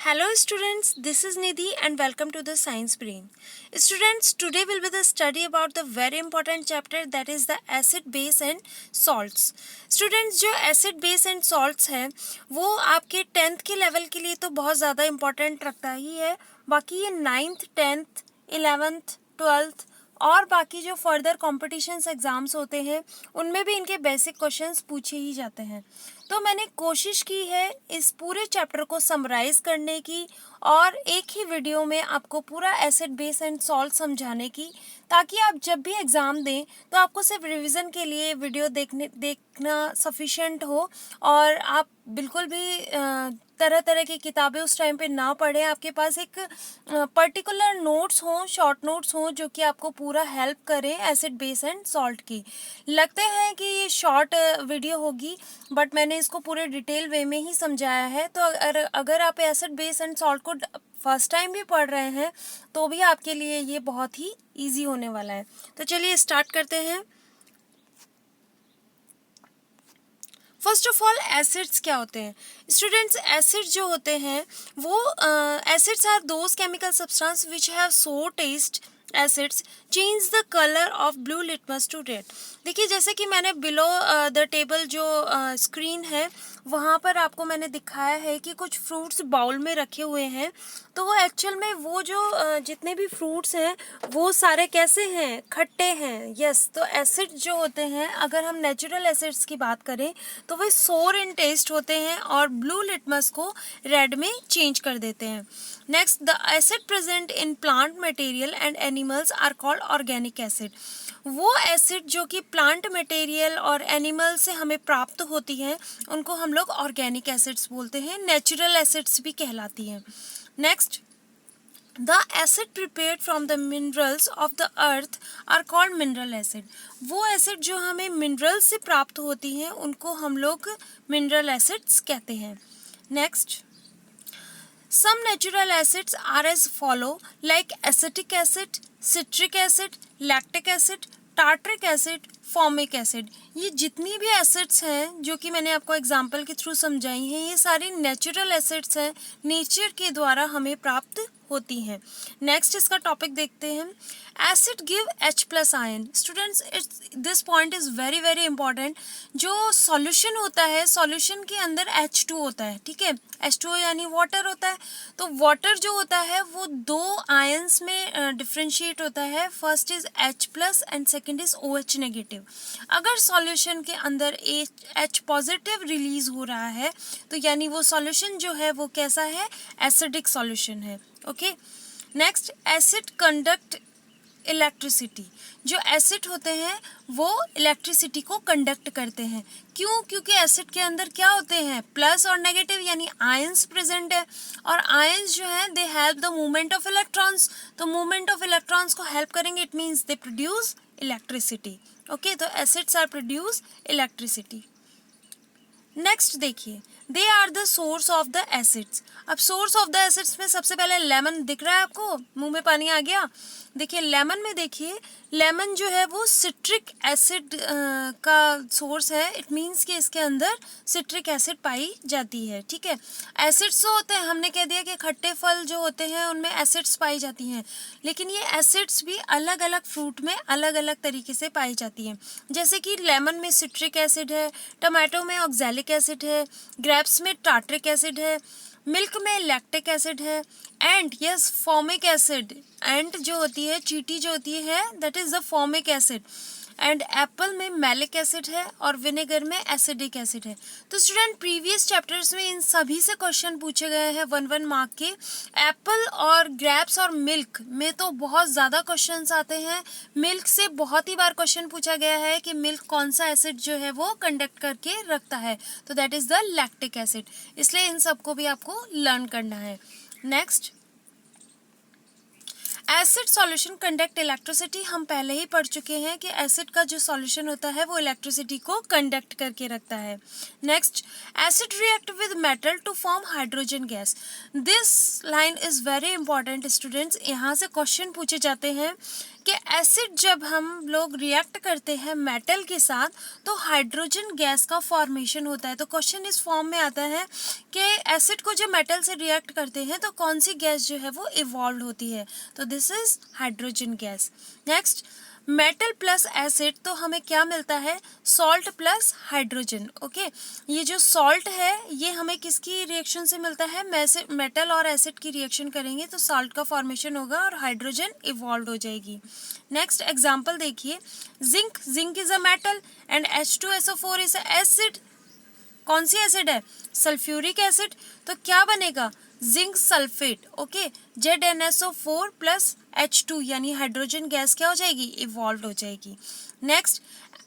Hello students, this is Nidhi and welcome to the Science Brain. Students, today will be the study about the very important chapter that is the acid, base and salts. Students, जो acid, base and salts है वो आपके 10th के level के लिए तो बहुत ज़्यादा important रखता ही है. बाकी ये 9th, 10th, 11th, 12th और बाकी जो फर्दर कॉम्पिटिशन्स एग्ज़ाम्स होते हैं उनमें भी इनके बेसिक क्वेश्चंस पूछे ही जाते हैं. तो मैंने कोशिश की है इस पूरे चैप्टर को समराइज़ करने की और एक ही वीडियो में आपको पूरा एसिड बेस एंड सॉल्ट समझाने की, ताकि आप जब भी एग्ज़ाम दें तो आपको सिर्फ रिवीजन के लिए वीडियो देखना सफिशेंट हो और आप बिल्कुल भी तरह तरह की किताबें उस टाइम पे ना पढ़ें. आपके पास एक पर्टिकुलर नोट्स हों, शॉर्ट नोट्स हों जो कि आपको पूरा हेल्प करें एसिड बेस एंड सॉल्ट की. लगते हैं कि ये शॉर्ट वीडियो होगी बट मैंने इसको पूरे डिटेल वे में ही समझाया है. तो अगर आप एसिड बेस एंड सॉल्ट को फर्स्ट टाइम भी पढ़ रहे हैं तो भी आपके लिए ये बहुत ही ईजी होने वाला है. तो चलिए स्टार्ट करते हैं. फर्स्ट ऑफ ऑल एसिड्स क्या होते हैं स्टूडेंट्स? एसिड जो होते हैं वो acids are those chemical substance which have sour taste. Acids change the colour of blue litmus to red. देखिए जैसे कि मैंने बिलो द टेबल जो स्क्रीन है वहाँ पर आपको मैंने दिखाया है कि कुछ फ्रूट्स बाउल में रखे हुए हैं. तो वो एक्चुअल में वो जो जितने भी फ्रूट्स हैं वो सारे कैसे हैं? खट्टे हैं. यस, तो एसिड जो होते हैं, अगर हम नेचुरल एसिड्स की बात करें तो वे सोर इन टेस्ट होते हैं और ब्लू लिटमस को रेड में चेंज कर देते हैं. Next, the acid present in plant material and animals are called organic acid. वो एसिड जो कि प्लांट मटेरियल और एनिमल से हमें प्राप्त होती हैं उनको हम लोग ऑर्गेनिक एसिड्स बोलते हैं. नेचुरल एसिड्स भी कहलाती हैं. Next, the acid prepared from the minerals of the earth are called mineral acid. वो एसिड जो हमें मिनरल्स से प्राप्त होती हैं उनको हम लोग मिनरल एसिड्स कहते हैं. Next, some natural acids are as follow like acetic acid, citric acid, lactic acid, tartaric acid, formic acid. ये जितनी भी एसिड्स हैं जो कि मैंने आपको एग्जांपल के थ्रू समझाई हैं ये सारी नेचुरल एसिड्स हैं, नेचर के द्वारा हमें प्राप्त होती हैं. नेक्स्ट इसका टॉपिक देखते हैं. Acid give H+ ion. Students, this point is very very important. जो सॉल्यूशन होता है, सॉल्यूशन के अंदर H2 होता है, ठीक है. H2O यानी वाटर होता है. तो वाटर जो होता है वो दो आयंस में डिफ्रेंशिएट होता है. First is H+ and second is OH negative. अगर सॉल्यूशन के अंदर H पॉजिटिव रिलीज हो रहा है तो यानी वो सॉल्यूशन जो है वो कैसा है? एसिडिक सॉल्यूशन है. Okay. Next, acid conduct electricity. जो एसिड होते हैं वो इलेक्ट्रिसिटी को कंडक्ट करते हैं. क्यों? क्योंकि एसिड के अंदर क्या होते हैं? प्लस और नेगेटिव यानी आयंस प्रेजेंट है और आयंस जो है they help the movement of electrons. तो मूवमेंट ऑफ इलेक्ट्रॉन्स को हेल्प करेंगे. It means they produce electricity. Okay, तो acids are produce electricity. Next देखिए, they are the source of the acids. अब सोर्स ऑफ द एसिड्स में सबसे पहले lemon दिख रहा है आपको? मुंह में पानी आ गया? देखिए लेमन में, देखिए लेमन जो है वो सिट्रिक एसिड का सोर्स है. इट मीन्स कि इसके अंदर सिट्रिक एसिड पाई जाती है, ठीक है. एसिड्स जो होते हैं, हमने कह दिया कि खट्टे फल जो होते हैं उनमें एसिड्स पाई जाती हैं, लेकिन ये एसिड्स भी अलग अलग फ्रूट में अलग अलग तरीके से पाई जाती हैं. जैसे कि लेमन में सिट्रिक एसिड है, टमाटो में ऑक्सैलिक एसिड है, ग्रेप्स में टार्ट्रिक एसिड है, मिल्क में लैक्टिक एसिड है and yes formic acid. And जो होती है, चींटी जो होती है, that is the formic acid. And Apple में मैलिक एसिड है और विनेगर में एसिडिक एसिड है. तो स्टूडेंट, प्रीवियस चैप्टर्स में इन सभी से क्वेश्चन पूछे गए हैं 1-1 मार्क के. एप्पल और ग्रेप्स और मिल्क में तो बहुत ज़्यादा क्वेश्चंस आते हैं. मिल्क से बहुत ही बार क्वेश्चन पूछा गया है कि मिल्क कौन सा एसिड जो है वो कंडक्ट करके रखता है, तो that is the lactic acid. इसलिए इन सबको भी आपको लर्न करना है. Next, acid solution conduct electricity. हम पहले ही पढ़ चुके हैं कि एसिड का जो सॉल्यूशन होता है वो इलेक्ट्रिसिटी को कंडक्ट करके रखता है. Next, acid react with metal to form hydrogen gas. This line is very important students. यहाँ से क्वेश्चन पूछे जाते हैं कि एसिड जब हम लोग रिएक्ट करते हैं मेटल के साथ तो हाइड्रोजन गैस का फॉर्मेशन होता है। तो क्वेश्चन इस फॉर्म में आता है कि एसिड को जब मेटल से रिएक्ट करते हैं तो कौन सी गैस जो है वो इवॉल्व होती है, तो this is hydrogen gas. Next, metal plus acid तो हमें क्या मिलता है, सॉल्ट प्लस हाइड्रोजन। ओके, ये जो सॉल्ट है ये हमें किसकी रिएक्शन से मिलता है, मेटल और एसिड की रिएक्शन करेंगे तो सॉल्ट का फॉर्मेशन होगा और हाइड्रोजन इवॉल्व हो जाएगी। नेक्स्ट एग्जांपल देखिए, zinc is a metal and H2SO4 is a acid. कौन सी एसिड है, सल्फ्यूरिक एसिड। तो क्या बनेगा, zinc sulphate. Okay, ZnSO4 plus H2 यानी हाइड्रोजन गैस क्या हो जाएगी, इवॉल्व हो जाएगी। नेक्स्ट,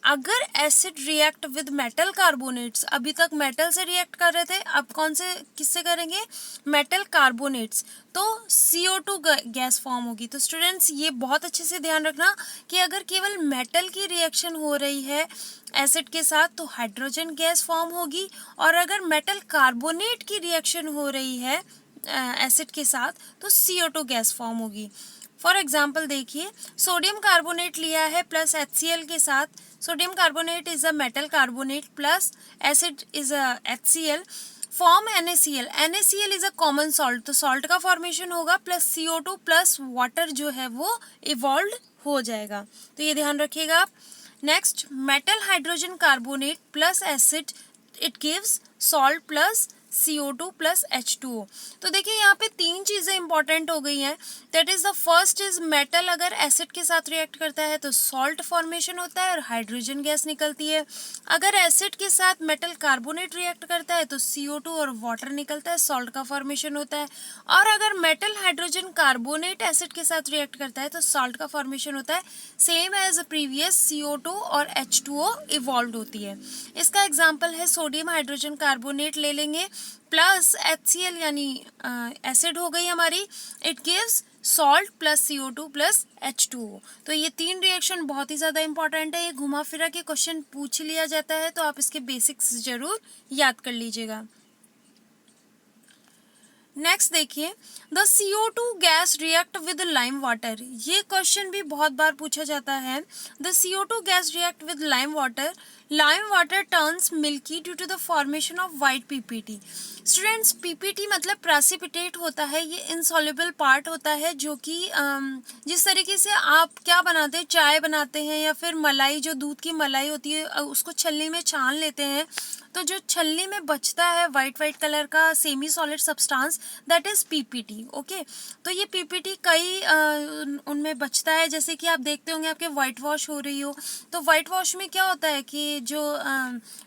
अगर acid react with metal carbonates, अभी तक मेटल से रिएक्ट कर रहे थे, अब कौन से किससे करेंगे, मेटल कार्बोनेट्स, तो CO2 गैस फॉर्म होगी। तो स्टूडेंट्स ये बहुत अच्छे से ध्यान रखना कि अगर केवल मेटल की रिएक्शन हो रही है एसिड के साथ तो हाइड्रोजन गैस फॉर्म होगी, और अगर मेटल कार्बोनेट की रिएक्शन हो रही है एसिड के साथ तो CO2 गैस फॉर्म होगी। फॉर एग्जाम्पल देखिए, सोडियम कार्बोनेट लिया है प्लस HCl के साथ, sodium carbonate is a metal carbonate plus acid is a HCl, form NaCl। NaCl is a common salt, तो सॉल्ट का फॉर्मेशन होगा प्लस CO2 प्लस वाटर जो है वो इवॉल्व हो जाएगा, तो ये ध्यान रखिएगा आप। Next, metal hydrogen carbonate plus acid, it gives salt plus CO2 plus H2O। तो देखिए यहाँ पे तीन चीज़ें इंपॉर्टेंट हो गई हैं, that is the first is metal अगर एसिड के साथ रिएक्ट करता है तो सॉल्ट फॉर्मेशन होता है और हाइड्रोजन गैस निकलती है। अगर एसिड के साथ मेटल कार्बोनेट रिएक्ट करता है तो CO2 और वाटर निकलता है, सॉल्ट का फॉर्मेशन होता है। और अगर मेटल हाइड्रोजन कार्बोनेट एसिड के साथ रिएक्ट करता है तो सॉल्ट का फॉर्मेशन होता है, सेम एज प्रीवियस CO2 और H2O इवॉल्व होती है। इसका एग्जाम्पल है सोडियम हाइड्रोजन कार्बोनेट ले लेंगे प्लस HCl यानी एसिड हो गई हमारी, it gives salt plus CO2 plus H2O। तो ये तीन रिएक्शन बहुत ही ज़्यादा इंपॉर्टेंट है, ये घुमा फिरा के क्वेश्चन पूछ लिया जाता है तो आप इसके बेसिक्स जरूर याद कर लीजिएगा। नेक्स्ट देखिए, the CO2 gas react with lime water, ये क्वेश्चन भी बहुत बार पूछा जाता है। The CO2 gas react with lime water turns milky due to the formation of white PPT। Students PPT मतलब प्रेसिपिटेट होता है, ये इनसॉल्युबल पार्ट होता है जो कि जिस तरीके से आप क्या बनाते हैं, चाय बनाते हैं या फिर मलाई, जो दूध की मलाई होती है उसको छलनी में छान लेते हैं, तो जो छलनी में बचता है वाइट कलर का semi solid substance that is PPT। Okay, तो ये PPT कई उनमें बचता है, जैसे कि आप देखते होंगे आपके वाइट वॉश हो रही हो, तो वाइट वॉश में क्या होता है कि जो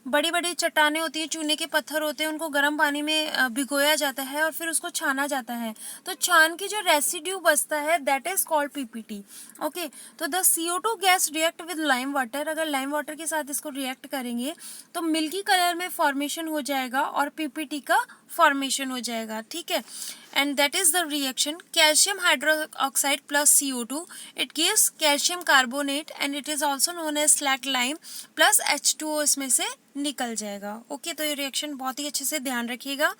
बड़ी बड़ी चट्टानें होती हैं, चूने के पत्थर होते हैं, उनको गर्म पानी में भिगोया जाता है और फिर उसको छाना जाता है, तो छान के जो रेसिड्यू बचता है that is called PPT। Okay, तो the CO2 gas react with lime water, अगर लाइम वाटर के साथ इसको रिएक्ट करेंगे तो मिल्की कलर में फॉर्मेशन हो जाएगा और PPT का फॉर्मेशन हो जाएगा, ठीक है। And that is the reaction calcium hydroxide plus CO2, it gives calcium carbonate and it is also known as slack lime plus H2O इसमें से निकल जाएगा। ओके, तो ये रिएक्शन बहुत ही अच्छे से ध्यान रखिएगा।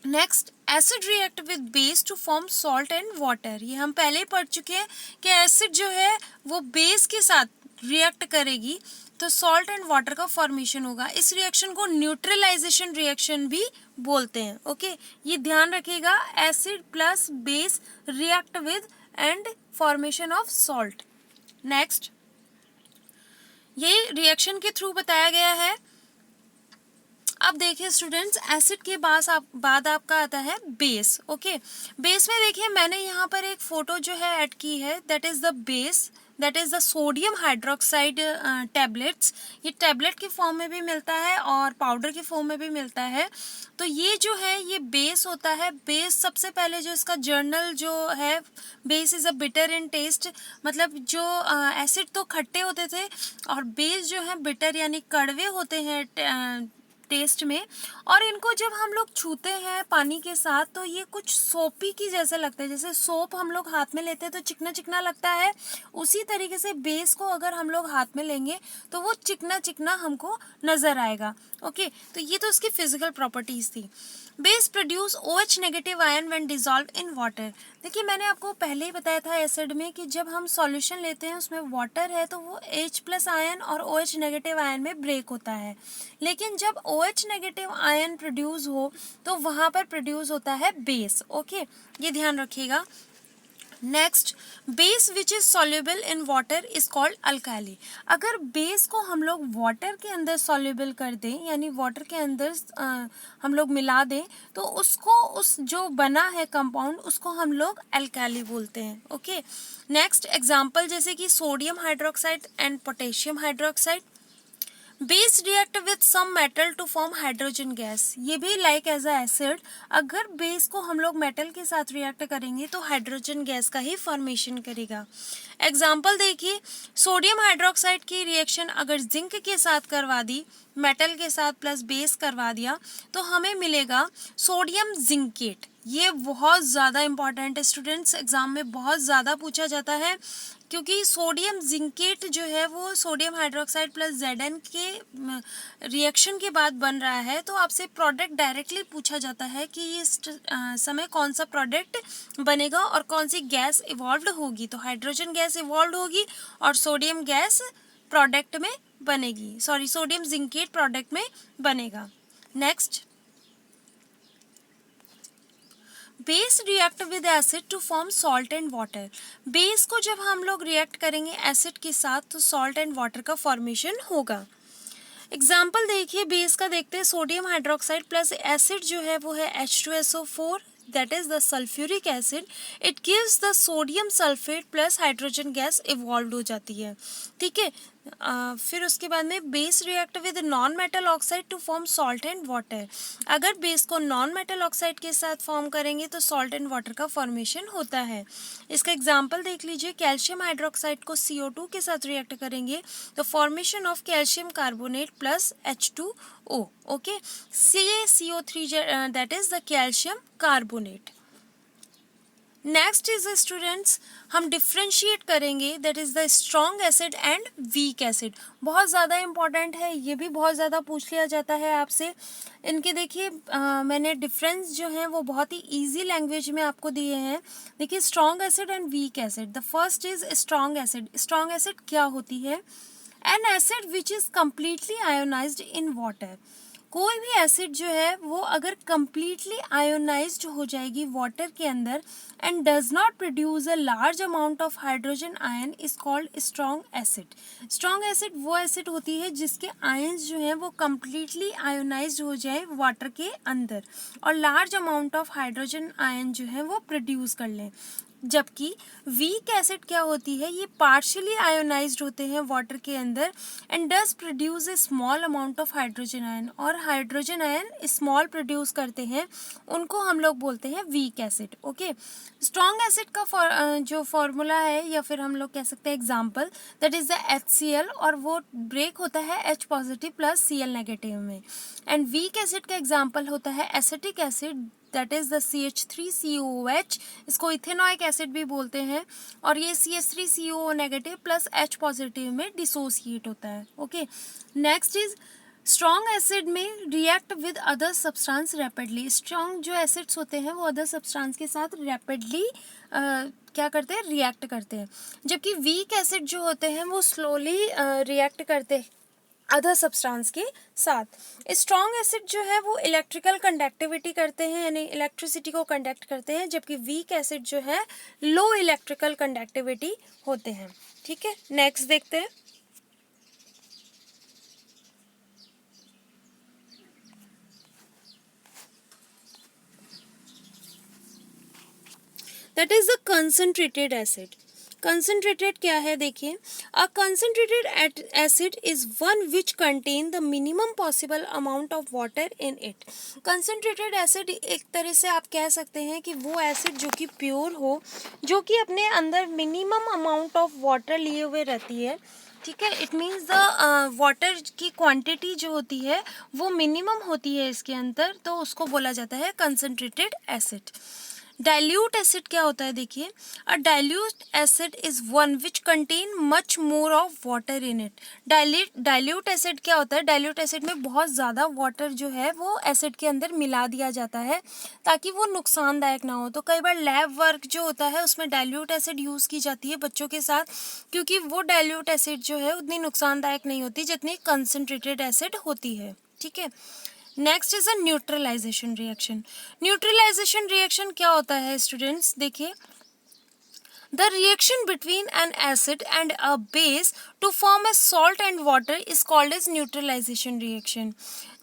Next, acid react with base to form salt and water, ये हम पहले ही पढ़ चुके हैं कि एसिड जो है वो बेस के साथ रिएक्ट करेगी तो सॉल्ट एंड वाटर का फॉर्मेशन होगा। इस रिएक्शन को न्यूट्रलाइजेशन रिएक्शन भी बोलते हैं। ओके, ये ध्यान रखिएगा, acid plus base react with and formation of salt. Next, ये रिएक्शन के थ्रू बताया गया है। अब देखिए स्टूडेंट्स, एसिड के बाद आपका आता है बेस। ओके, बेस में देखिए मैंने यहाँ पर एक फोटो जो है ऐड की है, that is the base, that is the sodium hydroxide tablets. ये टैबलेट के फॉर्म में भी मिलता है और पाउडर के फॉर्म में भी मिलता है। तो ये जो है ये बेस होता है। बेस सबसे पहले जो इसका जर्नल जो है, base is a bitter in taste, मतलब जो एसिड तो खट्टे होते थे और बेस जो है बिटर यानी कड़वे होते हैं टेस्ट में, और इनको जब हम लोग छूते हैं पानी के साथ तो ये कुछ सोपी की जैसे लगता है, जैसे सोप हम लोग हाथ में लेते हैं तो चिकना चिकना लगता है, उसी तरीके से बेस को अगर हम लोग हाथ में लेंगे तो वो चिकना चिकना हमको नजर आएगा। ओके, तो ये तो उसकी फिजिकल प्रॉपर्टीज थी। Base produce OH negative ion when dissolve in water. देखिए मैंने आपको पहले ही बताया था एसिड में कि जब हम सॉल्यूशन लेते हैं उसमें वाटर है तो वो H प्लस आयन और OH नेगेटिव आयन में ब्रेक होता है, लेकिन जब OH नेगेटिव आयन प्रोड्यूस हो तो वहाँ पर प्रोड्यूस होता है बेस। ओके, ये ध्यान रखिएगा। Next, base which is soluble in water is called alkali. अगर बेस को हम लोग वाटर के अंदर सॉल्युबल कर दें, यानी वाटर के अंदर हम लोग मिला दें, तो उसको उस जो बना है कंपाउंड उसको हम लोग अल्काली बोलते हैं। ओके, नेक्स्ट एग्जांपल जैसे कि sodium hydroxide and potassium hydroxide. Base react with some metal to form hydrogen gas. ये भी लाइक एज अ एसिड, अगर बेस को हम लोग मेटल के साथ रिएक्ट करेंगे तो हाइड्रोजन गैस का ही फॉर्मेशन करेगा। एग्जाम्पल देखिए, सोडियम हाइड्रोक्साइड की रिएक्शन अगर जिंक के साथ करवा दी, मेटल के साथ प्लस बेस करवा दिया, तो हमें मिलेगा सोडियम जिंकेट। ये बहुत ज़्यादा इंपॉर्टेंट है स्टूडेंट्स, एग्जाम में बहुत ज़्यादा पूछा जाता है, क्योंकि सोडियम जिंकेट जो है वो सोडियम हाइड्रोक्साइड प्लस Zn के रिएक्शन के बाद बन रहा है, तो आपसे प्रोडक्ट डायरेक्टली पूछा जाता है कि इस समय कौन सा प्रोडक्ट बनेगा और कौन सी गैस इवॉल्व होगी। तो हाइड्रोजन गैस इवॉल्व होगी और सोडियम गैस प्रोडक्ट में बनेगी, सॉरी सोडियम जिंकेट प्रोडक्ट में बनेगा। Next, base react with acid to form salt and water. Base को जब हम लोग रिएक्ट करेंगे एसिड के साथ तो सॉल्ट एंड वाटर का फॉर्मेशन होगा। एग्जाम्पल देखिए, बेस का देखते हैं, सोडियम हाइड्रोक्साइड प्लस एसिड जो है वो है H2SO4, that is the sulphuric acid. It gives the sodium sulphate plus hydrogen gas evolve हो जाती है। ठीक है, फिर उसके बाद में base react with non metal oxide to form salt and water. अगर बेस को नॉन मेटल ऑक्साइड के साथ फॉर्म करेंगे तो सॉल्ट एंड वाटर का फॉर्मेशन होता है। इसका एग्जांपल देख लीजिए, कैल्शियम हाइड्रोक्साइड को CO2 के साथ रिएक्ट करेंगे तो formation of calcium carbonate plus H2O। Okay, CaCO3 that is the calcium carbonate. Next is students, हम डिफ्रेंशिएट करेंगे that is the strong acid and weak acid. बहुत ज़्यादा इंपॉर्टेंट है, ये भी बहुत ज़्यादा पूछ लिया जाता है आपसे। इनके देखिए मैंने डिफरेंस जो है वो बहुत ही इजी लैंग्वेज में आपको दिए हैं। देखिए, strong acid and weak acid. The first is strong acid. Strong acid क्या होती है? N acid which is completely ionised in water. कोई भी एसिड जो है वो अगर कम्प्लीटली आयोनाइज्ड हो जाएगी वाटर के अंदर and does not produce a large amount of hydrogen ion is called strong acid. Strong acid वो एसिड होती है जिसके आयंस जो हैं वो कम्प्लीटली आयोनाइज्ड हो जाए वाटर के अंदर और large amount of hydrogen ion जो है वो प्रोड्यूस कर लें। जबकि वीक एसिड क्या होती है, ये पार्शियली आयोनाइज्ड होते हैं वाटर के अंदर and does produce a small amount of hydrogen ion, और हाइड्रोजन आयन स्मॉल प्रोड्यूस करते हैं, उनको हम लोग बोलते हैं weak acid. Okay, strong acid का जो फॉर्मूला है या फिर हम लोग कह सकते हैं example, that is the HCl, और वो ब्रेक होता है H positive plus Cl negative में। एंड वीक एसिड का एग्जाम्पल होता है acetic acid, that is the CH3COOH, इसको इथेनॉइक एसिड भी बोलते हैं, और ये CH3COO negative plus H positive में डिसोसिएट होता है। Okay, next is strong acid में react with other substance rapidly. Strong जो एसिड्स होते हैं वो अदर सब्सटेंस के साथ रैपिडली क्या करते हैं, रिएक्ट करते हैं, जबकि वीक एसिड जो होते हैं वो स्लोली रिएक्ट करते हैं अदर सब्सटेंस के साथ। स्ट्रॉन्ग एसिड जो है वो इलेक्ट्रिकल कंडक्टिविटी करते हैं, यानी इलेक्ट्रिसिटी को कंडक्ट करते हैं, जबकि वीक एसिड जो है लो इलेक्ट्रिकल कंडक्टिविटी होते हैं। ठीक है, नेक्स्ट देखते हैं। That is the concentrated acid. Concentrated क्या है, देखिए, a concentrated acid is one which contain the minimum possible amount of water in it. Concentrated acid एक तरह से आप कह सकते हैं कि वो एसिड जो कि प्योर हो, जो कि अपने अंदर मिनिमम अमाउंट ऑफ वाटर लिए हुए रहती है। ठीक है, इट मीन्स द वाटर की क्वांटिटी जो होती है वो मिनिमम होती है इसके अंदर, तो उसको बोला जाता है कंसंट्रेटेड एसिड। डाइल्यूट एसिड क्या होता है, देखिए, अ dilute acid is one which contain much more of water in it. Dilute acid क्या होता है, डाइल्यूट एसिड में बहुत ज़्यादा वाटर जो है वो एसिड के अंदर मिला दिया जाता है ताकि वो नुकसानदायक ना हो। तो कई बार लैब वर्क जो होता है उसमें डाइल्यूट एसिड यूज़ की जाती है बच्चों के साथ, क्योंकि वो डाइल्यूट एसिड जो है उतनी नुकसानदायक नहीं होती जितनी कंसनट्रेटेड एसिड होती है, ठीक है। Next is a neutralisation reaction. Neutralisation reaction क्या होता है स्टूडेंट्स, देखिए, the reaction between an acid and a base to form a salt and water is called as neutralisation reaction.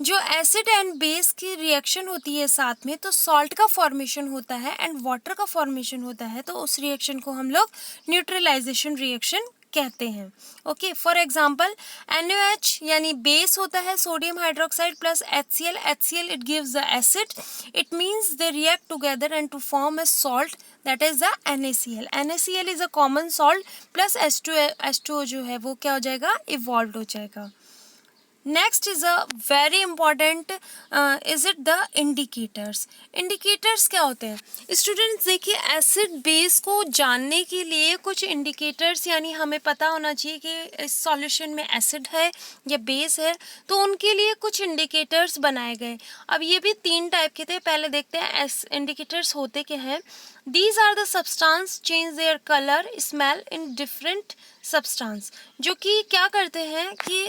जो एसिड एंड बेस की रिएक्शन होती है साथ में, तो सॉल्ट का फॉर्मेशन होता है एंड वाटर का फॉर्मेशन होता है, तो उस रिएक्शन को हम लोग न्यूट्रलाइजेशन रिएक्शन कहते हैं। ओके, फॉर एग्जाम्पल NaOH यानी बेस होता है sodium hydroxide plus HCl। HCl it gives the acid, it means they react together and to form a salt, that is the NaCl। NaCl is a common salt plus H2O जो है वो क्या हो जाएगा, evolve हो जाएगा। Next is a very important, is it the indicators. Indicators क्या होते हैं स्टूडेंट्स, देखिए, एसिड बेस को जानने के लिए कुछ इंडिकेटर्स यानी हमें पता होना चाहिए कि इस सॉल्यूशन में एसिड है या बेस है, तो उनके लिए कुछ इंडिकेटर्स बनाए गए। अब ये भी 3 टाइप के थे, पहले देखते हैं इंडिकेटर्स होते क्या हैं। These are the substance change their color, smell in different substance, जो कि क्या करते हैं कि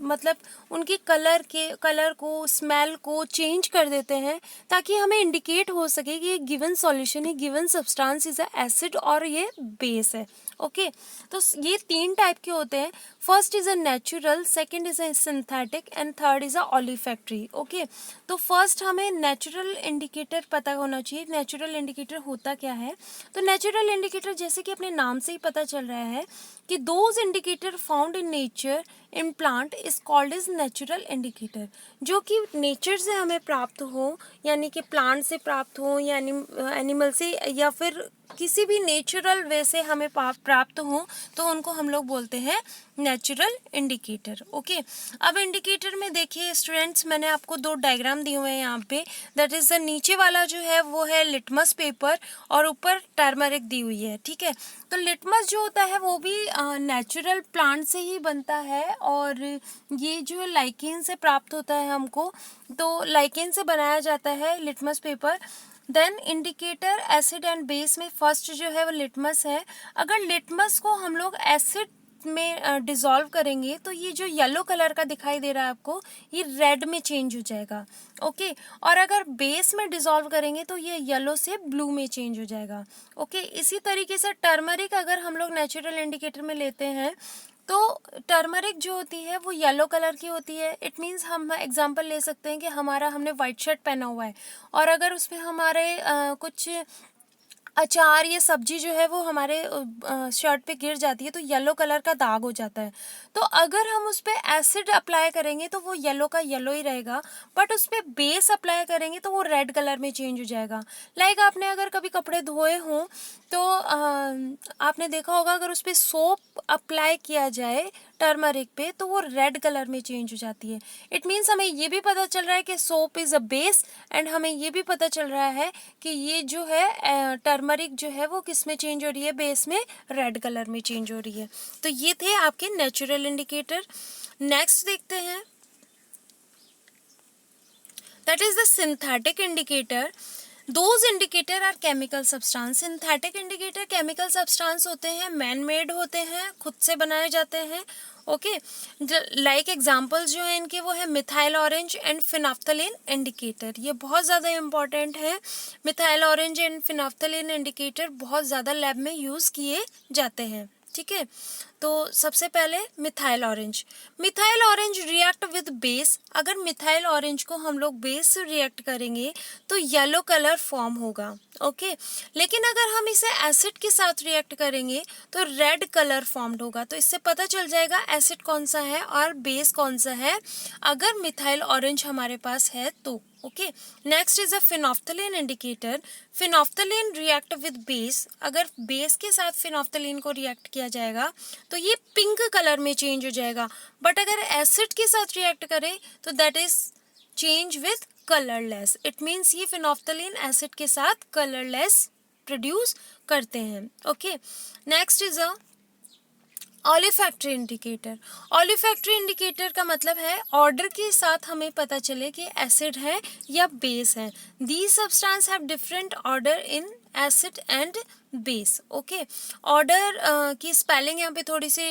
मतलब उनकी कलर को, स्मेल को चेंज कर देते हैं ताकि हमें इंडिकेट हो सके कि ये गिवन सॉल्यूशन, ये given substance is a acid और ये बेस है। ओके, तो ये 3 टाइप के होते हैं। First is a natural, second is a synthetic and third is a olfactory. Okay, तो फर्स्ट हमें नेचुरल इंडिकेटर पता होना चाहिए। नेचुरल इंडिकेटर होता क्या है, तो नेचुरल इंडिकेटर जैसे कि अपने नाम से ही पता चल रहा है कि those indicator found in nature in plant is called is natural indicator. जो कि नेचर से हमें प्राप्त हो, यानी कि प्लांट से प्राप्त हो या एनिमल से या फिर किसी भी नेचुरल वे से हमें प्राप्त हो, तो उनको हम लोग बोलते हैं नेचुरल इंडिकेटर। ओके, अब इंडिकेटर में देखिए स्टूडेंट्स, मैंने आपको 2 डायग्राम दिए हुए हैं यहाँ पे, दैट इज द नीचे वाला जो है वो है लिटमस पेपर और ऊपर टर्मरिक दी हुई है, ठीक है। तो लिटमस जो होता है वो भी नेचुरल प्लांट से ही बनता है और ये जो लाइकेन से प्राप्त होता है हमको, तो लाइकेन से बनाया जाता है litmus paper. Then indicator acid and base में फर्स्ट जो है वो लिटमस है। अगर लिटमस को हम लोग एसिड में डिज़ोल्व करेंगे तो ये जो येलो कलर का दिखाई दे रहा है आपको, ये रेड में चेंज हो जाएगा। ओके, और अगर बेस में डिज़ोल्व करेंगे तो ये येलो से ब्लू में चेंज हो जाएगा। ओके, इसी तरीके से टर्मरिक अगर हम लोग नेचुरल इंडिकेटर में लेते हैं तो टर्मरिक जो होती है वो येलो कलर की होती है। इट मीन्स हम एग्जांपल ले सकते हैं कि हमने वाइट शर्ट पहना हुआ है और अगर उसमें हमारे कुछ अचार या सब्जी जो है वो हमारे शर्ट पे गिर जाती है तो येलो कलर का दाग हो जाता है। तो अगर हम उस पर एसिड अप्लाई करेंगे तो वो येलो का येलो ही रहेगा, बट उस पर बेस अप्लाई करेंगे तो वो रेड कलर में चेंज हो जाएगा। लाइक आपने अगर कभी कपड़े धोए हों तो आपने देखा होगा अगर उस पर सोप अप्लाई किया जाए टर्मरिक पे तो वो रेड कलर में चेंज हो जाती है। इट मीन्स हमें ये भी पता चल रहा है कि soap is a base and हमें ये भी पता चल रहा है कि ये जो है टर्मरिक जो है वो किस में चेंज हो रही है, बेस में रेड कलर में चेंज हो रही है। तो ये थे आपके नेचुरल इंडिकेटर। नेक्स्ट देखते हैं, that is the synthetic indicator. Those indicator are chemical substance. Synthetic indicator chemical substance होते हैं, मैन मेड होते हैं, खुद से बनाए जाते हैं। ओके, लाइक एग्जांपल्स जो हैं इनके वो है मिथाइल ऑरेंज एंड फिनाफ्थलीन इंडिकेटर। ये बहुत ज़्यादा इंपॉर्टेंट है। मिथाइल ऑरेंज एंड फिनाफ्थलीन इंडिकेटर बहुत ज़्यादा लैब में यूज़ किए जाते हैं, ठीक है। तो सबसे पहले methyl orange react with base. अगर मिथाइल ऑरेंज को हम लोग बेस से रिएक्ट करेंगे तो येलो कलर फॉर्म होगा। ओके, लेकिन अगर हम इसे एसिड के साथ रिएक्ट करेंगे तो रेड कलर फॉर्म्ड होगा। तो इससे पता चल जाएगा एसिड कौन सा है और बेस कौन सा है अगर मिथाइल ऑरेंज हमारे पास है तो। Okay, next is a phenolphthalein indicator. Phenolphthalein react with base. अगर बेस के साथ फिनोफ्थलीन को रिएक्ट किया जाएगा तो ये पिंक कलर में चेंज हो जाएगा, बट अगर एसिड के साथ रिएक्ट करें तो that is change with colourless, it means ये फिनोफ्थलीन एसिड के साथ कलरलेस प्रोड्यूस करते हैं। Okay, next is a olfactory indicator. Olfactory indicator का मतलब है ऑर्डर के साथ हमें पता चले कि एसिड है या बेस है। These substance have different order in acid and base. Okay, order की स्पेलिंग यहाँ पे थोड़ी सी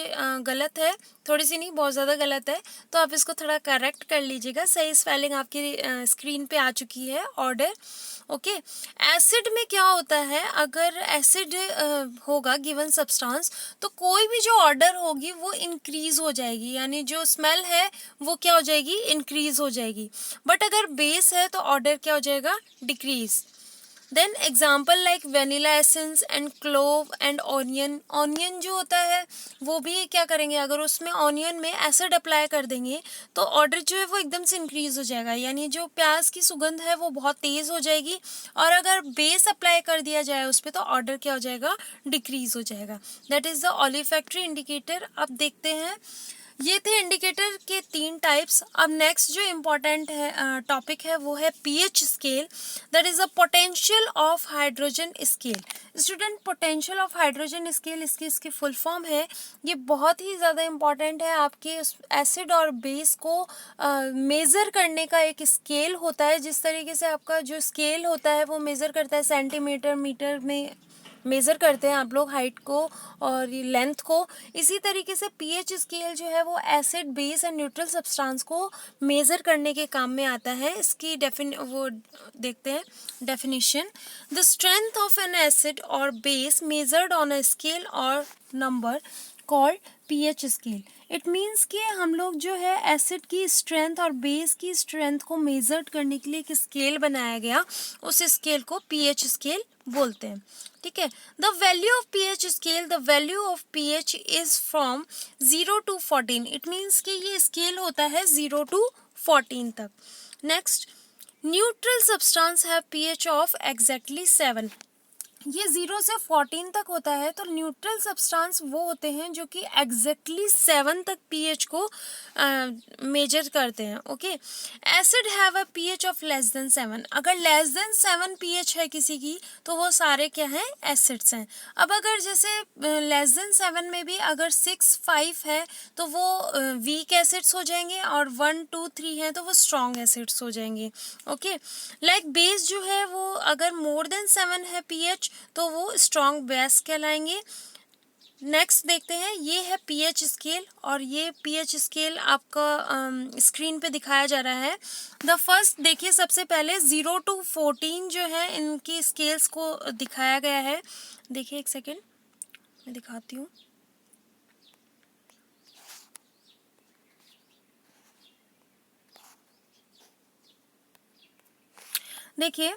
गलत है, थोड़ी सी नहीं बहुत ज़्यादा गलत है, तो आप इसको थोड़ा करेक्ट कर लीजिएगा। सही स्पेलिंग आपकी स्क्रीन पे आ चुकी है, ऑर्डर। ओके, एसिड में क्या होता है, अगर एसिड होगा गिवन सब्सटेंस तो कोई भी जो ऑर्डर होगी वो इंक्रीज हो जाएगी, यानी जो स्मेल है वो क्या हो जाएगी, इंक्रीज हो जाएगी। बट अगर बेस है तो ऑर्डर क्या हो जाएगा, decrease. Then example like vanilla essence and clove and onion. Onion जो होता है वो भी क्या करेंगे, अगर उसमें ऑनियन में एसिड अप्लाई कर देंगे तो ऑर्डर जो है वो एकदम से इंक्रीज हो जाएगा, यानी जो प्याज की सुगंध है वो बहुत तेज़ हो जाएगी। और अगर बेस अप्लाई कर दिया जाए उस पर तो ऑर्डर क्या हो जाएगा, डिक्रीज हो जाएगा। That is the olfactory indicator. अब देखते हैं, ये थे इंडिकेटर के 3 टाइप्स। अब नेक्स्ट जो इम्पोर्टेंट है टॉपिक है वो है pH scale, that is a potential of hydrogen scale. Student, potential of hydrogen scale इसकी फुल फॉर्म है। ये बहुत ही ज़्यादा इम्पॉर्टेंट है, आपके एसिड और बेस को मेज़र करने का एक स्केल होता है। जिस तरीके से आपका जो स्केल होता है वो मेज़र करता है सेंटीमीटर मीटर में मेज़र करते हैं आप लोग हाइट को और लेंथ को, इसी तरीके से पीएच स्केल जो है वो acid base and neutral substance को मेज़र करने के काम में आता है। इसकी वो देखते हैं definition. The strength of an acid और base measured on a scale और number called pH scale. It means कि हम लोग जो है एसिड की स्ट्रेंथ और बेस की स्ट्रेंथ को मेजर करने के लिए एक स्केल बनाया गया, उस स्केल को पीएच स्केल बोलते हैं। ठीक है, the value of pH scale, the value of pH is from 0 to 14। It means कि ये स्केल होता है 0 to 14 तक। Next, neutral substance have pH of exactly 7। ये 0 से 14 तक होता है, तो न्यूट्रल सब्सटेंस वो होते हैं जो कि एग्जैक्टली 7 तक पीएच को मेजर करते हैं। Okay, acid have a pH of less than 7। अगर लेस देन 7 पीएच है किसी की तो वो सारे क्या हैं, एसिड्स हैं। अब अगर जैसे लेस देन 7 में भी अगर 6, 5 है तो वो वीक एसिड्स हो जाएंगे, और 1, 2, 3 है तो वो स्ट्रॉन्ग एसिड्स हो जाएंगे। ओके, लाइक बेस जो है वो अगर मोर देन 7 है पीएच तो वो स्ट्रॉन्ग बेस कहलाएंगे। नेक्स्ट देखते हैं, ये है पीएच स्केल, और ये पीएच स्केल आपका स्क्रीन पे दिखाया जा रहा है। द फर्स्ट देखिए, सबसे पहले 0 to 14 जो है इनकी स्केल्स को दिखाया गया है। देखिए एक सेकेंड मैं दिखाती हूँ। देखिए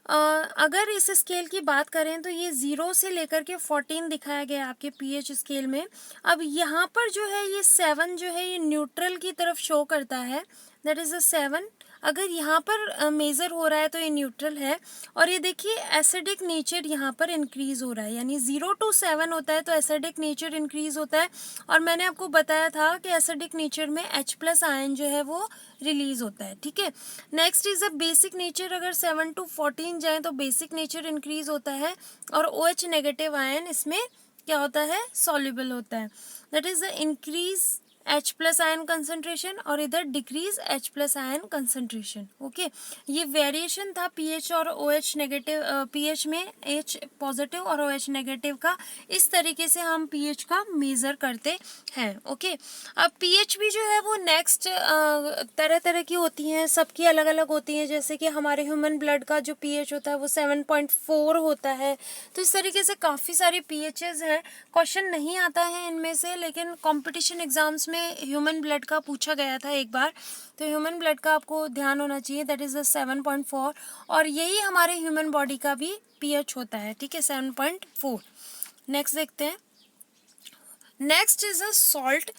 अगर इस स्केल की बात करें तो ये 0 से लेकर के 14 दिखाया गया है आपके पीएच स्केल में। अब यहाँ पर जो है ये 7 जो है ये न्यूट्रल की तरफ शो करता है, दैट इज़ अ 7। अगर यहाँ पर मेज़र हो रहा है तो ये न्यूट्रल है। और ये देखिए एसिडिक नेचर यहाँ पर इंक्रीज़ हो रहा है, यानी 0 to 7 होता है तो एसिडिक नेचर इंक्रीज़ होता है। और मैंने आपको बताया था कि एसिडिक नेचर में H+ आयन जो है वो रिलीज होता है। ठीक है, next is a basic nature. अगर 7 to 14 जाए तो बेसिक नेचर इंक्रीज होता है, और OH नेगेटिव आयन इसमें क्या होता है, सॉल्युबल होता है। That is the increase H+ ion concentration, और इधर decrease H+ ion concentration. Okay, ये वेरिएशन था पीएच और OH नेगेटिव, पीएच में H पॉजिटिव और OH नेगेटिव का। इस तरीके से हम पीएच का मेज़र करते हैं। ओके, अब पीएच भी जो है वो नेक्स्ट तरह तरह की होती हैं, सबकी अलग अलग होती हैं। जैसे कि हमारे ह्यूमन ब्लड का जो पीएच होता है वो 7.4 होता है। तो इस तरीके से काफ़ी सारी पीएचेस हैं। क्वेश्चन नहीं आता है इनमें से, लेकिन कंपटीशन एग्जाम्स में ह्यूमन ब्लड का पूछा गया था एक बार, तो ह्यूमन ब्लड का आपको ध्यान होना चाहिए, दैट इज़ द 7.4। और यही हमारे ह्यूमन बॉडी का भी पीएच होता है। ठीक है, 7.4। नेक्स्ट देखते हैं, next is a salt.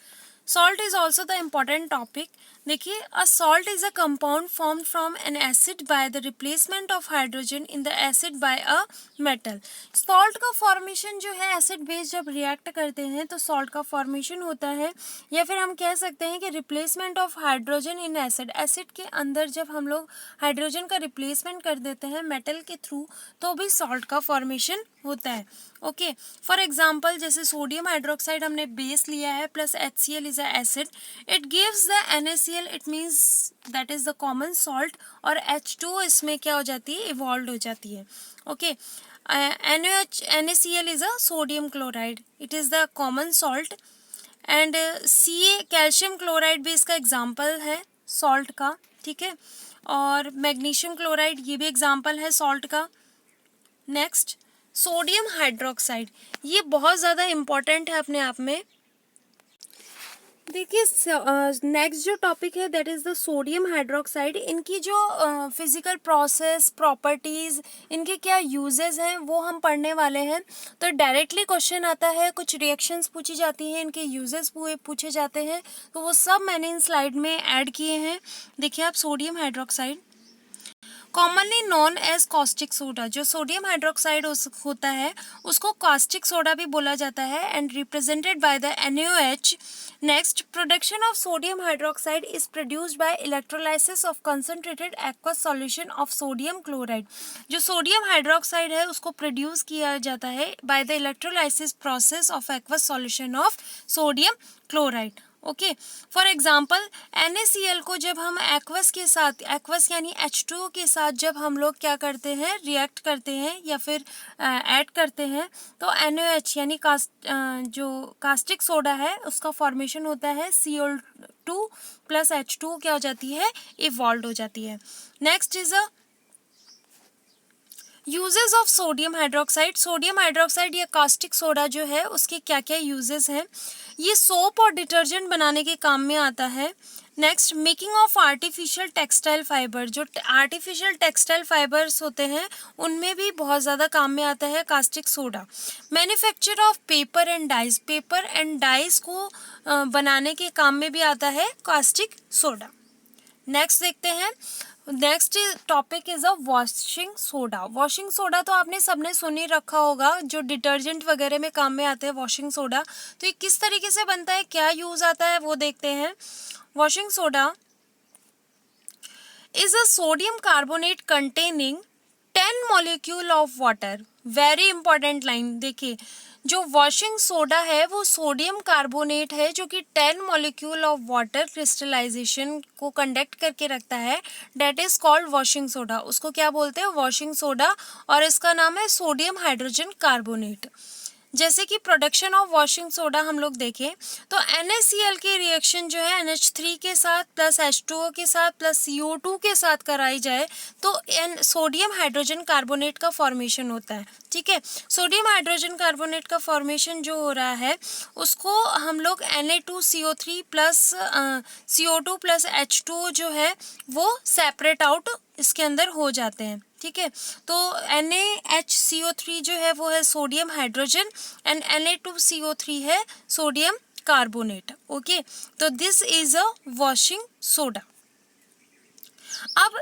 Salt is also the important topic. देखिए, a salt is a compound formed from N acid by the replacement of hydrogen in the acid by a metal. Salt का formation जो है, acid base जब react करते हैं तो salt का formation होता है, या फिर हम कह सकते हैं कि replacement of hydrogen in acid. Acid के अंदर जब हम लोग हाइड्रोजन का रिप्लेसमेंट कर देते हैं मेटल के थ्रू, तो भी सॉल्ट का फॉर्मेशन होता है। ओके, फॉर एग्जाम्पल जैसे सोडियम हाइड्रोक्साइड हमने बेस लिया है plus HCl is a acid, it gives the NaCl, it means that is the common salt, और H2 इसमें क्या हो जाती है, इवॉल्व हो जाती है। Okay, NaCl is a sodium chloride, it is the common salt, and Ca calcium chloride भी इसका एग्जाम्पल है सॉल्ट का, ठीक है, और मैग्नीशियम क्लोराइड ये भी एग्जाम्पल है सॉल्ट का। नेक्स्ट, सोडियम हाइड्रोक्साइड, ये बहुत ज़्यादा इम्पॉर्टेंट है अपने आप में। देखिए, नेक्स्ट जो टॉपिक है that is the sodium hydroxide. इनकी जो फिजिकल प्रोसेस, प्रॉपर्टीज़, इनके क्या यूजेस हैं वो हम पढ़ने वाले हैं। तो डायरेक्टली क्वेश्चन आता है, कुछ रिएक्शंस पूछी जाती हैं, इनके यूजेस पूछे जाते हैं, तो वो सब मैंने इन स्लाइड में ऐड किए हैं। देखिए आप, sodium hydroxide commonly known as caustic soda, जो सोडियम हाइड्रोक्साइड होता है उसको कॉस्टिक सोडा भी बोला जाता है, and represented by the NaOH। Next, production of sodium hydroxide is produced by electrolysis of concentrated aqueous solution of sodium chloride. जो sodium hydroxide है उसको प्रोड्यूस किया जाता है by the electrolysis process of aqueous solution of sodium chloride. Okay, for example NaCl को जब हम aqueous के साथ, एक्वस यानी H2O के साथ जब हम लोग क्या करते हैं, रिएक्ट करते हैं या फिर ऐड करते हैं, तो NaOH यानी जो कास्टिक सोडा है उसका फॉर्मेशन होता है, Cl2 प्लस H2O क्या हो जाती है, इवॉल्व हो जाती है। Next is a uses of sodium hydroxide. Sodium hydroxide या कास्टिक सोडा जो है उसके क्या क्या यूजेस हैं, ये सोप और डिटर्जेंट बनाने के काम में आता है। Next, making of artificial textile fibre, जो आर्टिफिशियल टेक्सटाइल फाइबर्स होते हैं उनमें भी बहुत ज़्यादा काम में आता है caustic soda. Manufacture of paper and dyes, paper and dyes को बनाने के काम में भी आता है कास्टिक सोडा। नेक्स्ट देखते हैं, next topic is a washing soda. Washing soda तो आपने सबने सुन ही रखा होगा, जो डिटर्जेंट वगैरह में काम में आते हैं वॉशिंग सोडा। तो ये किस तरीके से बनता है, क्या यूज आता है वो देखते हैं। Washing soda is a sodium carbonate containing 10 molecule of water। Very important line, देखिए जो वॉशिंग सोडा है वो सोडियम कार्बोनेट है जो कि 10 मॉलिक्यूल ऑफ वाटर क्रिस्टलाइजेशन को कंडक्ट करके रखता है, that is called washing soda. उसको क्या बोलते हैं, वॉशिंग सोडा, और इसका नाम है सोडियम हाइड्रोजन कार्बोनेट। जैसे कि प्रोडक्शन ऑफ वॉशिंग सोडा हम लोग देखें तो NaCl की रिएक्शन जो है NH3 के साथ प्लस H2O के साथ प्लस CO2 के साथ कराई जाए तो सोडियम हाइड्रोजन कार्बोनेट का फॉर्मेशन होता है। ठीक है, सोडियम हाइड्रोजन कार्बोनेट का फॉर्मेशन जो हो रहा है उसको हम लोग Na2CO3 plus CO2 plus H2O जो है वो सेपरेट आउट इसके अंदर हो जाते हैं। ठीक है, तो NaHCO3 जो है वो है सोडियम हाइड्रोजन एंड Na2CO3 है सोडियम कार्बोनेट। ओके, तो this is a washing soda. अब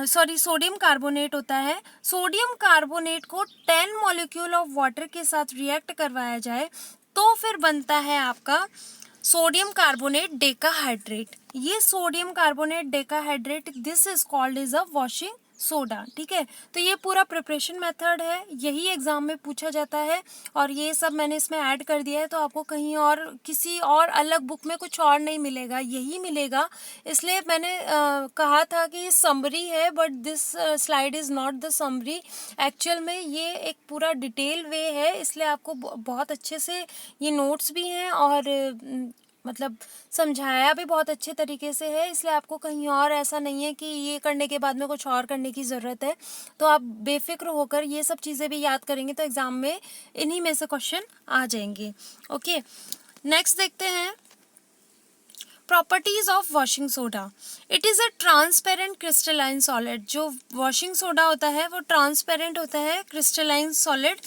सॉरी सोडियम कार्बोनेट होता है। सोडियम कार्बोनेट को 10 मॉलिक्यूल ऑफ वाटर के साथ रिएक्ट करवाया जाए तो फिर बनता है आपका सोडियम कार्बोनेट डेकाहाइड्रेट। ये sodium carbonate decahydrate this is called is a washing soda. ठीक है, तो ये पूरा प्रिपरेशन मेथड है, यही एग्जाम में पूछा जाता है और ये सब मैंने इसमें ऐड कर दिया है, तो आपको कहीं और किसी और अलग बुक में कुछ और नहीं मिलेगा, यही मिलेगा। इसलिए मैंने कहा था कि ये समरी है, but this slide is not the summary. Actual में ये एक पूरा डिटेल वे है, इसलिए आपको बहुत अच्छे से ये नोट्स भी हैं और मतलब समझाया भी बहुत अच्छे तरीके से है, इसलिए आपको कहीं और ऐसा नहीं है कि ये करने के बाद में कुछ और करने की ज़रूरत है। तो आप बेफिक्र होकर ये सब चीज़ें भी याद करेंगे तो एग्ज़ाम में इन्हीं में से क्वेश्चन आ जाएंगे। ओके, नेक्स्ट देखते हैं properties of washing soda. It is a transparent crystalline solid. जो वॉशिंग सोडा होता है वो ट्रांसपेरेंट होता है, crystalline solid.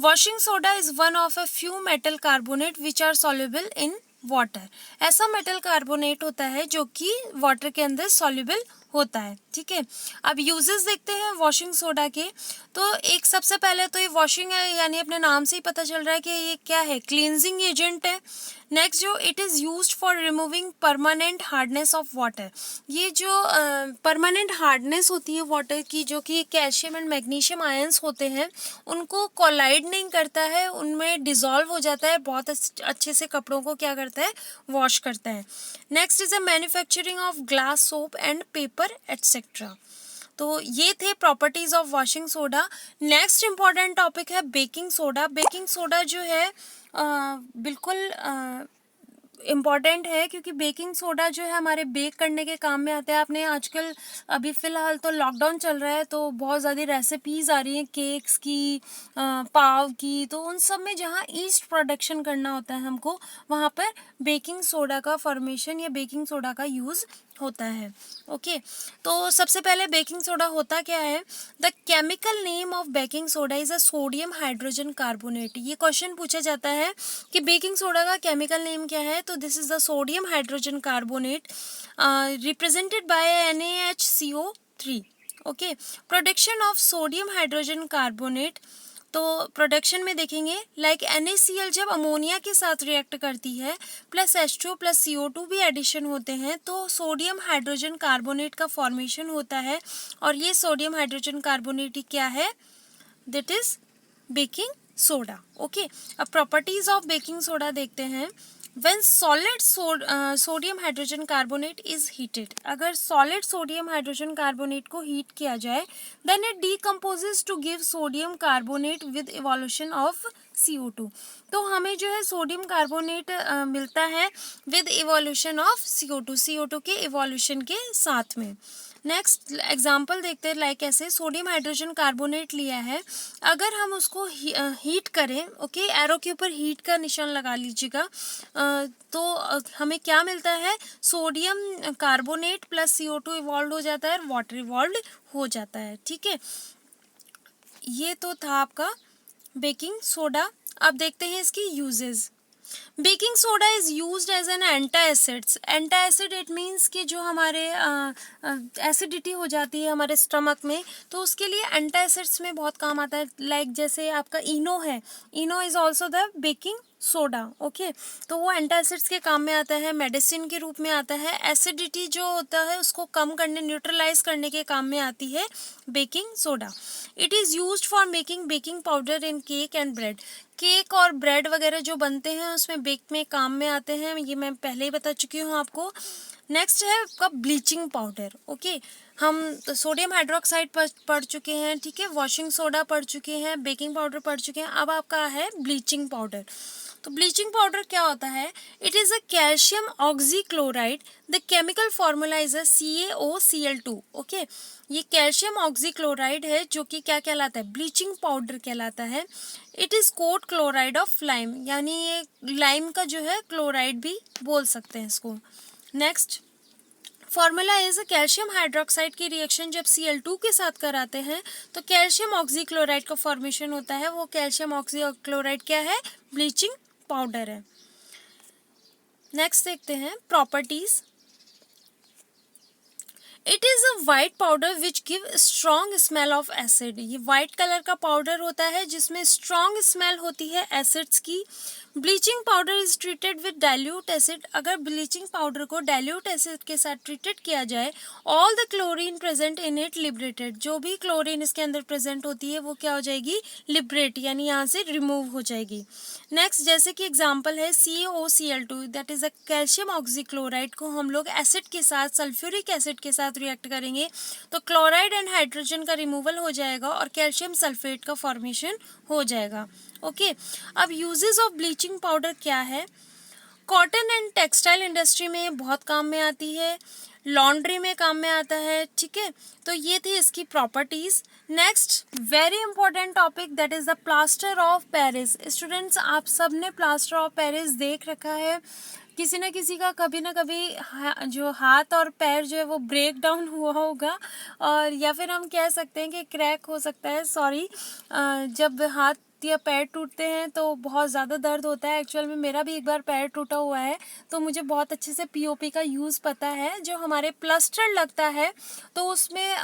Washing soda is one of a few metal carbonate which are soluble in water. ऐसा metal carbonate होता है जो कि वाटर के अंदर सॉल्युबल होता है, ठीक है। अब यूजेस देखते हैं वॉशिंग सोडा के। तो एक सबसे पहले तो ये वॉशिंग है, यानी अपने नाम से ही पता चल रहा है कि ये क्या है, क्लींजिंग एजेंट है। नेक्स्ट जो it is used for removing permanent hardness of water. ये जो परमानेंट हार्डनेस होती है वाटर की, जो कि कैल्शियम एंड मैग्नीशियम आयंस होते हैं, उनको कोलाइड नहीं करता है, उनमें डिज़ोल्व हो जाता है, बहुत अच्छे से कपड़ों को क्या करता है, वॉश करता है। Next is a manufacturing of glass, soap and paper etcetera. तो ये थे properties of washing soda. Next important topic है बेकिंग सोडा। बेकिंग सोडा जो है बिल्कुल इम्पॉर्टेंट है, क्योंकि बेकिंग सोडा जो है हमारे बेक करने के काम में आता है। आपने आजकल अभी फ़िलहाल तो लॉकडाउन चल रहा है, तो बहुत ज़्यादा रेसिपीज़ आ रही हैं केक्स की, पाव की, तो उन सब में जहाँ ईस्ट प्रोडक्शन करना होता है हमको, वहाँ पर बेकिंग सोडा का फॉर्मेशन या बेकिंग सोडा का यूज़ होता है। ओके, तो सबसे पहले बेकिंग सोडा होता क्या है। The chemical name of baking soda is a sodium hydrogen carbonate. ये क्वेश्चन पूछा जाता है कि बेकिंग सोडा का केमिकल नेम क्या है, तो this is the sodium hydrogen carbonate represented by NaHCO3। Okay, production of sodium hydrogen carbonate. तो प्रोडक्शन में देखेंगे लाइक NaCl जब अमोनिया के साथ रिएक्ट करती है, प्लस H2 प्लस CO2 भी एडिशन होते हैं, तो सोडियम हाइड्रोजन कार्बोनेट का फॉर्मेशन होता है। और ये सोडियम हाइड्रोजन कार्बोनेट ही क्या है, that is baking soda. Okay, अब प्रॉपर्टीज ऑफ बेकिंग सोडा देखते हैं। When solid sodium hydrogen carbonate is heated, अगर solid sodium hydrogen carbonate को heat किया जाए, then it decomposes to give sodium carbonate with evolution of CO2। तो हमें जो है सोडियम कार्बोनेट मिलता है विद इवोल्यूशन ऑफ CO2 के इवोल्यूशन के साथ में। नेक्स्ट एग्जाम्पल देखते हैं, लाइक ऐसे सोडियम हाइड्रोजन कार्बोनेट लिया है, अगर हम उसको हीट करें, ओके, एरो के ऊपर हीट का निशान लगा लीजिएगा, तो हमें क्या मिलता है, sodium carbonate plus CO2 evolve हो जाता है और वाटर इवॉल्व हो जाता है, ठीक है। ये तो था आपका बेकिंग सोडा। अब देखते हैं इसकी uses. Baking soda is used as an antacids. Antacid it means कि जो हमारे एसिडिटी हो जाती है हमारे स्टमक में, तो उसके लिए एंटाएसिड्स में बहुत काम आता है। लाइक जैसे आपका इनो है, Eno is also the baking soda. Okay, तो वो एंटाएसिड्स के काम में आता है, मेडिसिन के रूप में आता है, एसिडिटी जो होता है उसको कम करने, न्यूट्रलाइज करने के काम में आती है baking soda. It is used for making baking powder in cake and bread. Cake और ब्रेड वगैरह जो बनते हैं उसमें बेक में काम में आते हैं, ये मैं पहले ही बता चुकी हूँ आपको। नेक्स्ट है आपका ब्लीचिंग पाउडर। ओके, हम तो सोडियम हाइड्रोक्साइड पढ़ चुके हैं, ठीक है, वॉशिंग सोडा पढ़ चुके हैं, बेकिंग पाउडर पढ़ चुके हैं, अब आपका है ब्लीचिंग पाउडर। तो ब्लीचिंग पाउडर क्या होता है, it is a calcium oxychloride, the chemical formula is a CaOCl2। Okay, ये कैल्शियम ऑक्सीक्लोराइड है जो कि क्या कहलाता है, ब्लीचिंग पाउडर कहलाता है। It is called chloride of lime, यानी ये लाइम का जो है क्लोराइड भी बोल सकते हैं इसको। Next formula is calcium hydroxide की रिएक्शन जब Cl2 के साथ कराते हैं तो कैल्शियम ऑक्सीक्लोराइड का फॉर्मेशन होता है, वो कैल्शियम ऑक्सीक्लोराइड क्या है, ब्लीचिंग पाउडर है। नेक्स्ट देखते हैं properties. It is a white powder which give strong smell of acid. ये वाइट कलर का पाउडर होता है जिसमें स्ट्रॉन्ग स्मेल होती है एसिड्स की। Bleaching powder is treated with dilute acid. अगर ब्लीचिंग पाउडर को डाइल्यूट एसिड के साथ ट्रीटेड किया जाए, all the chlorine present in it liberated. जो भी क्लोरीन इसके अंदर प्रेजेंट होती है वो क्या हो जाएगी, लिबरेट, यानी यहाँ से रिमूव हो जाएगी। नेक्स्ट जैसे कि एग्जाम्पल है CaOCl2, that is a calcium oxychloride को हम लोग एसिड के साथ, सल्फ्यूरिक एसिड के साथ रिएक्ट करेंगे तो क्लोराइड एंड हाइड्रोजन का रिमूवल हो जाएगा और कैल्शियम सल्फेट का फॉर्मेशन हो जाएगा। ओके, अब यूजेस ऑफ ब्लीचिंग पाउडर क्या है, कॉटन एंड टेक्सटाइल इंडस्ट्री में बहुत काम में आती है, लॉन्ड्री में काम में आता है, ठीक है। तो ये थी इसकी properties. Next very important topic that is the plaster of Paris. Students आप सब ने प्लास्टर ऑफ पेरिस देख रखा है, किसी न किसी का कभी ना कभी जो हाथ और पैर जो है वो ब्रेक डाउन हुआ होगा, और या फिर हम कह सकते हैं कि क्रैक हो सकता है, सॉरी, जब हाथ या पैर टूटते हैं तो बहुत ज़्यादा दर्द होता है। एक्चुअल में मेरा भी एक बार पैर टूटा हुआ है, तो मुझे बहुत अच्छे से पीओपी का यूज़ पता है। जो हमारे प्लास्टर लगता है तो उसमें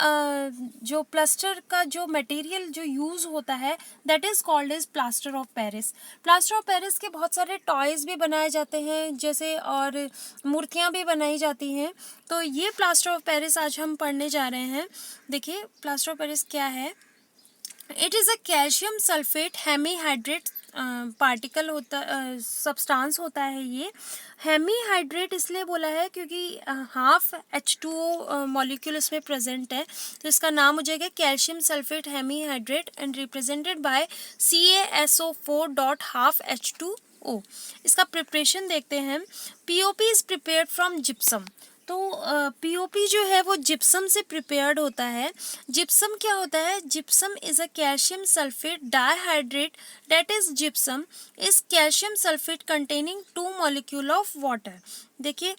जो प्लास्टर का जो मटेरियल जो यूज़ होता है that is called as plaster of Paris. Plaster of Paris के बहुत सारे टॉयज़ भी बनाए जाते हैं जैसे, और मूर्तियाँ भी बनाई जाती हैं। तो ये प्लास्टर ऑफ पेरिस आज हम पढ़ने जा रहे हैं। देखिए प्लास्टर ऑफ पेरिस क्या है। It is a calcium sulphate hemihydrate particle होता, सब्सटेंस होता है। ये हेमीहाइड्रेट इसलिए बोला है क्योंकि हाफ H2O मॉलिक्यूल इसमें प्रेजेंट है, तो इसका नाम हो जाएगा calcium sulphate hemihydrate and represented bye CaSO4 dot half H2O। इसका प्रिपरेशन देखते हैं। POP is prepared from gypsum. तो पीओपी जो है वो जिप्सम से प्रिपेयर्ड होता है। जिप्सम क्या होता है? Gypsum is a calcium sulphate dihydrate that is gypsum is calcium sulphate containing 2 molecule of water. देखिए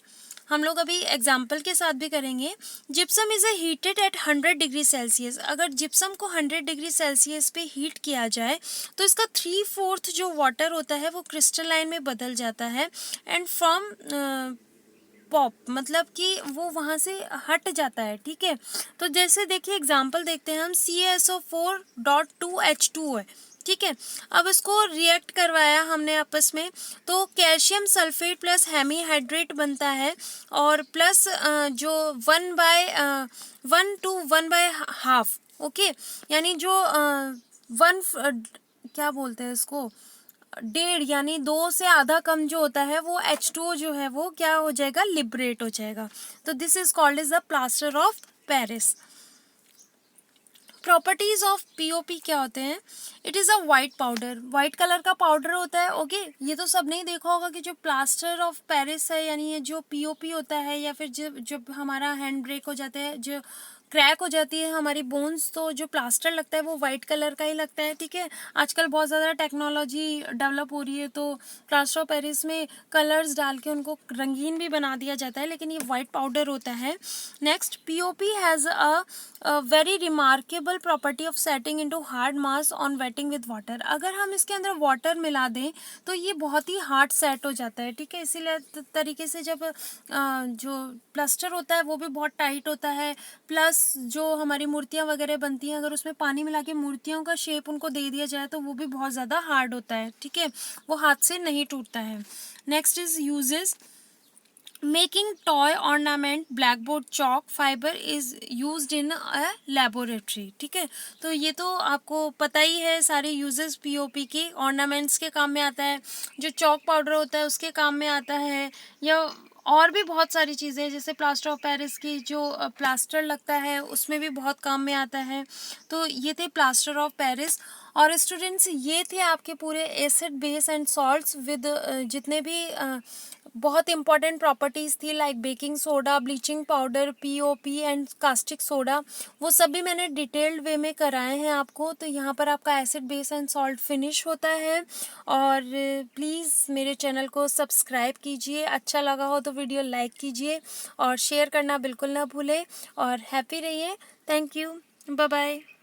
हम लोग अभी एग्जाम्पल के साथ भी करेंगे। Gypsum is a heated at 100 degree Celsius. अगर जिप्सम को 100 डिग्री सेल्सियस पे हीट किया जाए तो इसका 3/4 जो वाटर होता है वो क्रिस्टलाइन में बदल जाता है एंड फ्रॉम पॉप, मतलब कि वो वहाँ से हट जाता है। ठीक है, तो जैसे देखिए एग्जांपल देखते हैं हम। CaSO4.2H2 है। ठीक है, अब इसको रिएक्ट करवाया हमने आपस में, तो कैल्शियम सल्फेट प्लस हेमीहाइड्रेट बनता है और प्लस जो 1/1 ओके, यानी जो वन क्या बोलते हैं इसको, 1.5 यानी 2 से आधा कम जो होता है वो H2O जो है वो क्या हो जाएगा, लिबरेट हो जाएगा। तो this is called as the plaster of Paris. Properties of POP क्या होते हैं? It is a white powder, white colour का पाउडर होता है। ओके, ये तो सब नहीं देखा होगा कि जो प्लास्टर ऑफ पेरिस है यानी ये जो पीओपी होता है, या फिर जब हमारा हैंड ब्रेक हो जाता है, जो क्रैक हो जाती है हमारी बोन्स, तो जो प्लास्टर लगता है वो वाइट कलर का ही लगता है। ठीक है, आजकल बहुत ज़्यादा टेक्नोलॉजी डेवलप हो रही है तो प्लास्टर ऑफ पेरिस में कलर्स डाल के उनको रंगीन भी बना दिया जाता है, लेकिन ये वाइट पाउडर होता है। Next, POP has a very remarkable property of setting into hard mass on waiting with water. अगर हम इसके अंदर वाटर मिला दें तो ये बहुत ही हार्ड सेट हो जाता है। ठीक है, इसीलिए तरीके से जब जो प्लास्टर होता है वो भी बहुत टाइट होता है, प्लस जो हमारी मूर्तियाँ वगैरह बनती हैं अगर उसमें पानी मिला के मूर्तियों का शेप उनको दे दिया जाए तो वो भी बहुत ज़्यादा हार्ड होता है। ठीक है, वो हाथ से नहीं टूटता है। Next is uses. Making toy ornament blackboard chalk fibre is used in a laboratory. ठीक है, तो ये तो आपको पता ही है सारे यूजेस पीओपी के। ऑर्नामेंट्स के काम में आता है, जो चॉक पाउडर होता है उसके काम में आता है, या और भी बहुत सारी चीज़ें हैं जैसे प्लास्टर ऑफ पेरिस की जो प्लास्टर लगता है उसमें भी बहुत काम में आता है। तो ये थे प्लास्टर ऑफ पेरिस। और स्टूडेंट्स ये थे आपके पूरे acid base and salts with जितने भी बहुत इंपॉर्टेंट प्रॉपर्टीज़ थी like baking soda, bleaching powder, POP and caustic soda, वो सभी मैंने डिटेल्ड वे में कराए हैं आपको। तो यहाँ पर आपका acid base and salt finish होता है। और प्लीज़ मेरे चैनल को सब्सक्राइब कीजिए, अच्छा लगा हो तो वीडियो लाइक कीजिए और शेयर करना बिल्कुल ना भूलें। और हैप्पी रहिए। Thank you, bye bye.